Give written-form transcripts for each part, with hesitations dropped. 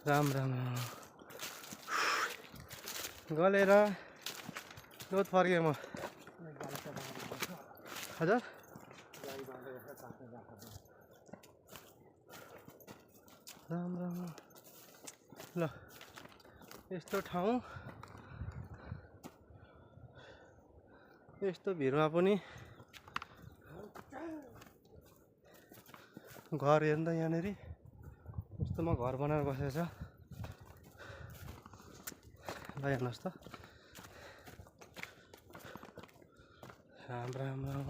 राम राम गलेर लोत फर्केँ म। हजुर राम राम ल यस्तो ठाउँ यस्तो भिडमा पनि घर हेर्दा यहाँनिर यस्तोमा घर बनाएर बसेको छ। ल हेर्नुहोस् त राम राम राम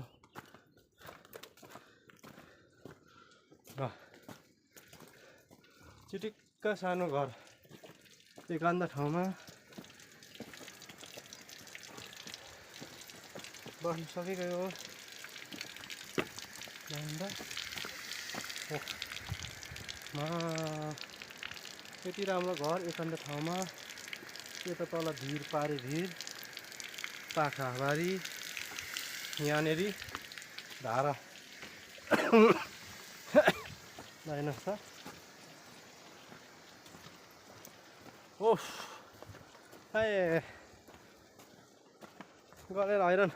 ल चिटिक्क सानो घर एकान्त ठाउँमा बस्नु सकिगयो। यति राम्रो घर एकान्त ठाउँमा। यता तल भिर पारी भिर पाखाबारी यहाँनिर धारा हेर्नुहोस् त। ओफ ए गरेर हैरान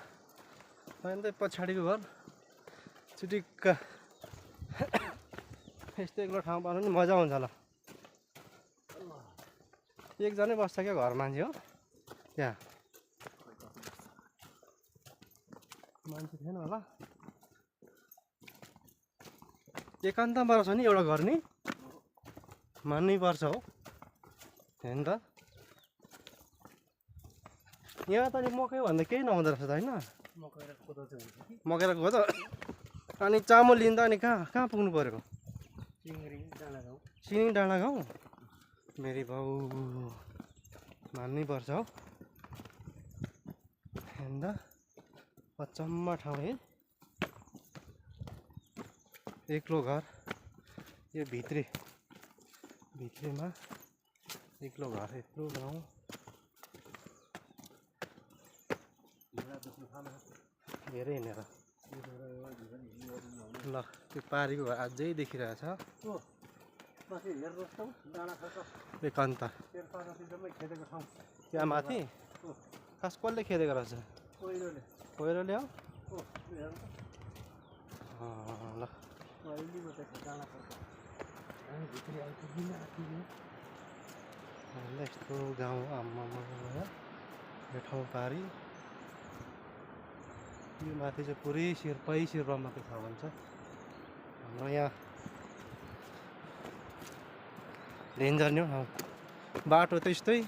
अन्त पछाडिको घर चिटिक्क यस्तो एक्लो ठाउँ पाउनु नि मजा आउँछ होला। एकजनै बस्छ क्या घर मान्छे हो त्यहाँ मान्छे थिएन होला। एकान्तमा छ नि एउटा घर नि मान्नै पर्छ हो हेर्नु त। यहाँ त नि मकै भन्दा केही नहुँदो रहेछ त होइन। मकै र कोदो अनि चामल लिँदा अनि कहाँ पुग्नु परेको? सिङ डाँडा गाउँ मेरी बाउ मान्नै पर्छ हो। हेर्दा अचम्म ठाउँ है। एक्लो घर यो भित्रीमा एक्लो घर एक्लो गाउँ। धेरै हिँडेर ल त्यो पारीको घर अझै देखिरहेछ। एकान्त त्यहाँ माथि खास कसले खेदेको रहेछ? पहिरोले हो। ल यस्तो गाउँ आम्मा यो ठाउँ पारी यो माथि चाहिँ पुरै शिर्पा मात्रै छ भन्छ। हाम्रो यहाँ डेन्जर नि हौ बाटो त्यस्तै